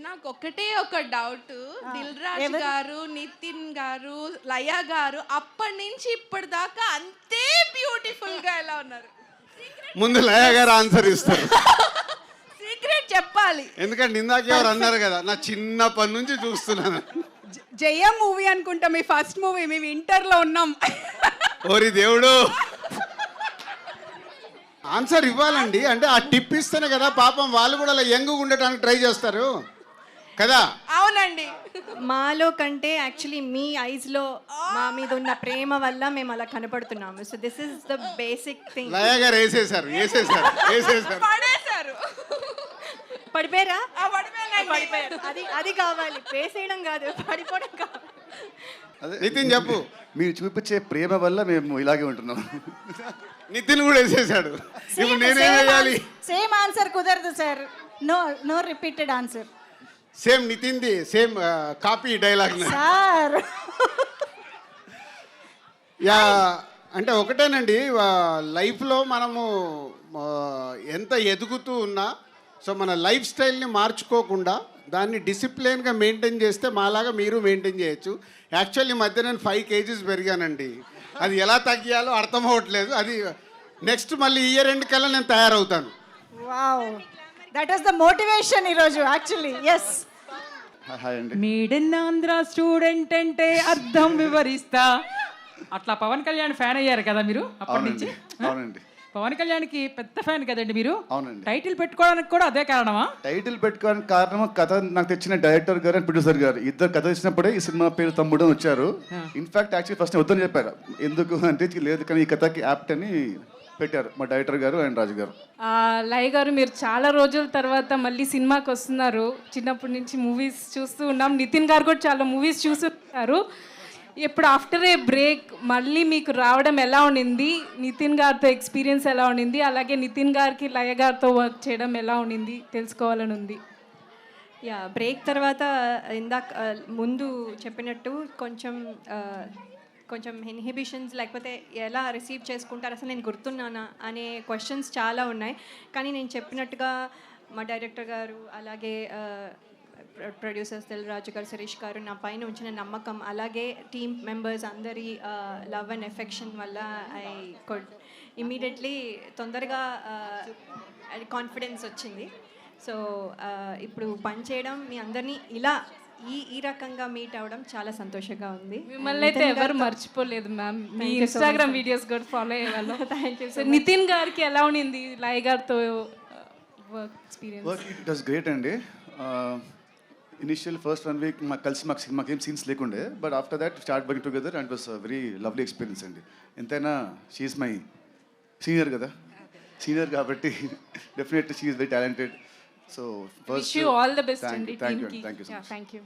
నాకు ఒకటే ఒక డౌట్, దిల్ రాజు గారు, నితిన్ గారు, లయ గారు అప్పటి నుంచి ఇప్పటిదాకా అంతే బ్యూటిఫుల్ గా ఎలా ఉన్నారు? ముందు లయ గారు ఆన్సర్ ఇస్తారు. సీక్రెట్ చెప్పాలి. ఎందుకంటే ఇందాక ఎవరు అన్నారు కదా, నా చిన్నప్పటి నుంచి చూస్తున్నాను. జయం మూవీ అనుకుంటా మీ ఫస్ట్ మూవీ, మేము ఇంటర్లో ఉన్నాం. ఓరి దేవుడు, ఆన్సర్ ఇవ్వాలండి. అంటే ఆ టిప్ ఇస్తేనే కదా పాపం వాళ్ళు కూడా అలా యంగ్ ఉండటానికి ట్రై చేస్తారు కదా. అవునండి. మాలో కంటే యాక్చువల్లీ మీ ఐస్లో మా మీద ఉన్న ప్రేమ వల్ల మేము అలా కనపడుతున్నాము. So this is the basic thing. Laya garu వేసేసారు. పడేశారు. పడిపోయారా? పడిపోయారు. అది కావాలి, వేసేయడం కాదు, పడిపోవడం కావాలి. నితిన్ చెప్పు. మీరు చూపించే ప్రేమ వల్ల మేము ఇలాగే ఉంటున్నాం. నితిన్ కూడా వేసేసాడు. ఇప్పుడు నేనేం చేయాలి? సేమ్ ఆన్సర్ కుదరదు sir. No repeated answer. Same నితిన్ది same copy dialogue sir. Yeah, అంటే ఒకటేనండి, లైఫ్లో మనము ఎంత ఎదుగుతూ ఉన్నా సో మన లైఫ్ స్టైల్ని మార్చుకోకుండా దాన్ని డిసిప్లిన్గా మెయింటైన్ చేస్తే మాలాగా మీరు మెయింటైన్ చేయొచ్చు. యాక్చువల్లీ ఈ మధ్య నేను 5 kgs పెరిగానండి. అది ఎలా తగ్గియాలో అర్థం అవ్వట్లేదు. అది నెక్స్ట్ మళ్ళీ ఇయర్ ఎండ్ కల్లా నేను తయారవుతాను. Wow, that is the motivation ఈరోజు యాక్చువల్లీ. ఎస్. హాయ్ అండి. మీడిన్ ఆంధ్ర స్టూడెంట్ అంటే అర్థం వివరిస్తా. అట్లా పవన్ కళ్యాణ్ ఫ్యాన్ అయ్యారు కదా మీరు అప్పటి నుంచి? అవునండి. పవన్ కళ్యాణ్కి పెద్ద ఫ్యాన్ కదండి మీరు. అవునండి. టైటిల్ పెట్టుకోవడానికి కూడా అదే కారణమా? టైటిల్ పెట్టుకోవడానికి కారణం కథ నాకు తెచ్చిన డైరెక్టర్ గారు అండ్ ప్రొడ్యూసర్ గారు ఇద్దరు కథ ఇచ్చినప్పుడే ఈ సినిమా పేరు తమ్ముడు అని వచ్చారు. ఇన్ఫాక్ట్ యాక్చువల్లీ ఫస్ట్ వద్దని చెప్పారు. ఎందుకు అంటే లేదు కానీ ఈ కథకి యాప్ట్ అని పెట్టారు మా డైరెక్టర్ గారు అండ్ రాజు గారు. లయ గారు, మీరు చాలా రోజుల తర్వాత మళ్ళీ సినిమాకి వస్తున్నారు. చిన్నప్పటి నుంచి మూవీస్ చూస్తూ ఉన్నాం. నితిన్ గారు కూడా చాలా మూవీస్ చూస్తున్నారు. ఇప్పుడు ఆఫ్టర్ ఏ బ్రేక్ మళ్ళీ మీకు రావడం ఎలా ఉండింది? నితిన్ గారితో ఎక్స్పీరియన్స్ ఎలా ఉండింది? అలాగే నితిన్ గారికి లయ గారితో వర్క్ చేయడం ఎలా ఉండింది తెలుసుకోవాలని ఉంది. యా, బ్రేక్ తర్వాత ఇందాక ముందు చెప్పినట్టు కొంచెం ఇన్హిబిషన్స్, లేకపోతే ఎలా రిసీవ్ చేసుకుంటారు, అసలు నేను గుర్తున్నానా అనే క్వశ్చన్స్ చాలా ఉన్నాయి. కానీ నేను చెప్పినట్టుగా మా డైరెక్టర్ గారు, అలాగే ప్రొడ్యూసర్స్ దిల్ రాజు గారు, శిరీష్ గారు నా పైన ఉంచిన నమ్మకం, అలాగే టీమ్ మెంబర్స్ అందరి లవ్ అండ్ ఎఫెక్షన్ వల్ల ఐ కుడ్ ఇమీడియట్లీ తొందరగా కాన్ఫిడెన్స్ వచ్చింది. సో ఇప్పుడు పని చేయడం, మీ అందరినీ ఇలా ఈ రకంగా మీట్ అవ్వడం చాలా సంతోషంగా ఉంది. మిమ్మల్ని అయితే ఎవరు మర్చిపోలేదు మ్యామ్. మీ ఇన్స్టాగ్రామ్ వీడియోస్ కూడా ఫాలో అయ్యేవాళ్ళం. Thank you. సో నితిన్ గారికి ఎలా ఉండింది లయ గారితో work experience? It was great అండి. ఇనిషియల్ ఫస్ట్ 1 week మాకు ఏం సీన్స్ లేకుండే, but after that start working together and was very lovely experience అండి. ఎంతైనా షీఈస్ మై సీనియర్ కదా, సీనియర్ కాబట్టి definitely she is very talented. So wish you all the best అండి thank టీమ్కి. You. Thank you.